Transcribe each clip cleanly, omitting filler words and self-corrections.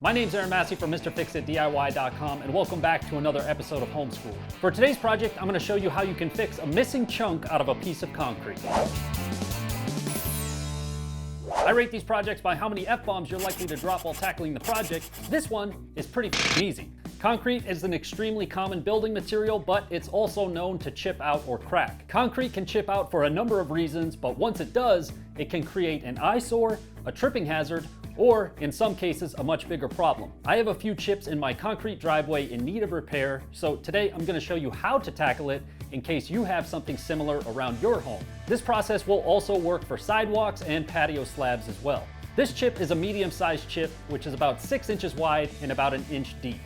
My name's Aaron Massey from MrFixItDIY.com, and welcome back to another episode of Homeschool. For today's project, I'm going to show you how you can fix a missing chunk out of a piece of concrete. I rate these projects by how many F-bombs you're likely to drop while tackling the project. This one is pretty easy. Concrete is an extremely common building material, but it's also known to chip out or crack. Concrete can chip out for a number of reasons, but once it does, it can create an eyesore, a tripping hazard, or in some cases, a much bigger problem. I have a few chips in my concrete driveway in need of repair, so today I'm going to show you how to tackle it in case you have something similar around your home. This process will also work for sidewalks and patio slabs as well. This chip is a medium-sized chip, which is about 6 inches wide and about an inch deep.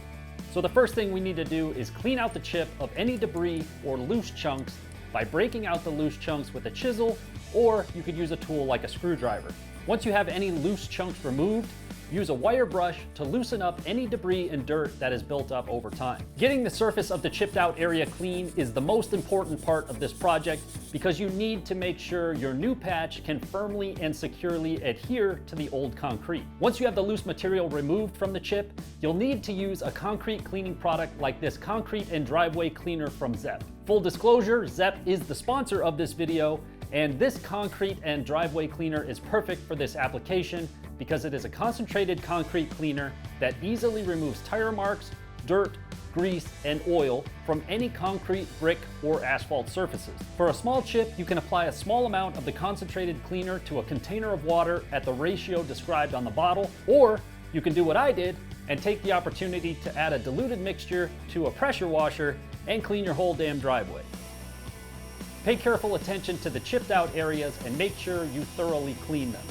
So the first thing we need to do is clean out the chip of any debris or loose chunks by breaking out the loose chunks with a chisel, or you could use a tool like a screwdriver. Once you have any loose chunks removed, use a wire brush to loosen up any debris and dirt that has built up over time. Getting the surface of the chipped out area clean is the most important part of this project because you need to make sure your new patch can firmly and securely adhere to the old concrete. Once you have the loose material removed from the chip, you'll need to use a concrete cleaning product like this concrete and driveway cleaner from Zepp. Full disclosure, Zepp is the sponsor of this video, and this concrete and driveway cleaner is perfect for this application because it is a concentrated concrete cleaner that easily removes tire marks, dirt, grease, and oil from any concrete, brick, or asphalt surfaces. For a small chip, you can apply a small amount of the concentrated cleaner to a container of water at the ratio described on the bottle, or you can do what I did and take the opportunity to add a diluted mixture to a pressure washer and clean your whole damn driveway. Pay careful attention to the chipped out areas and make sure you thoroughly clean them.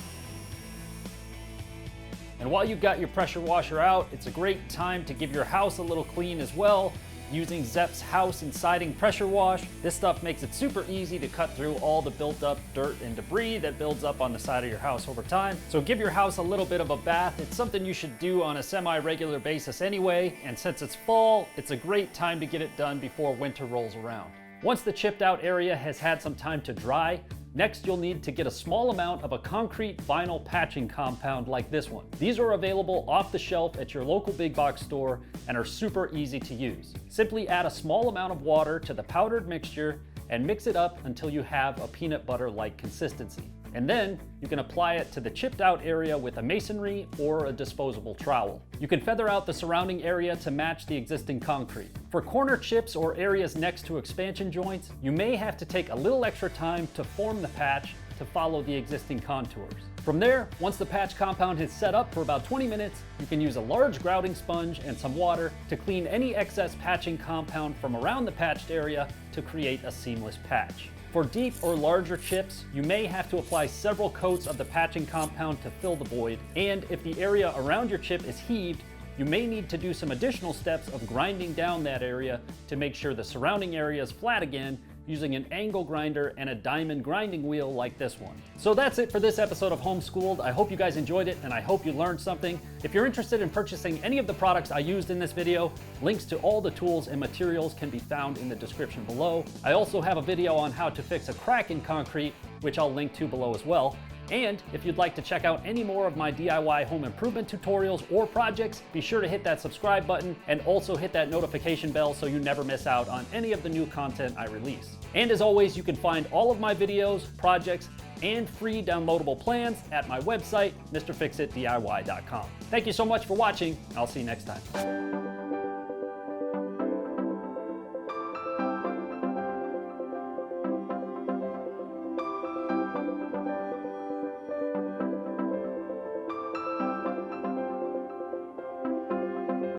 And while you've got your pressure washer out, it's a great time to give your house a little clean as well, using Zepp's house and siding pressure wash. This stuff makes it super easy to cut through all the built up dirt and debris that builds up on the side of your house over time. So give your house a little bit of a bath. It's something you should do on a semi-regular basis anyway, and since it's fall, it's a great time to get it done before winter rolls around. Once the chipped out area has had some time to dry, next you'll need to get a small amount of a concrete vinyl patching compound like this one. These are available off the shelf at your local big box store and are super easy to use. Simply add a small amount of water to the powdered mixture and mix it up until you have a peanut butter-like consistency. And then you can apply it to the chipped out area with a masonry or a disposable trowel. You can feather out the surrounding area to match the existing concrete. For corner chips or areas next to expansion joints, you may have to take a little extra time to form the patch to follow the existing contours. From there, once the patch compound is set up for about 20 minutes, you can use a large grouting sponge and some water to clean any excess patching compound from around the patched area to create a seamless patch. For deep or larger chips, you may have to apply several coats of the patching compound to fill the void, and if the area around your chip is heaved, you may need to do some additional steps of grinding down that area to make sure the surrounding area is flat again, using an angle grinder and a diamond grinding wheel like this one. So that's it for this episode of Homeschooled. I hope you guys enjoyed it and I hope you learned something. If you're interested in purchasing any of the products I used in this video, links to all the tools and materials can be found in the description below. I also have a video on how to fix a crack in concrete, which I'll link to below as well. And if you'd like to check out any more of my DIY home improvement tutorials or projects, be sure to hit that subscribe button and also hit that notification bell so you never miss out on any of the new content I release. And as always, you can find all of my videos, projects, and free downloadable plans at my website, MrFixItDIY.com. Thank you so much for watching. I'll see you next time.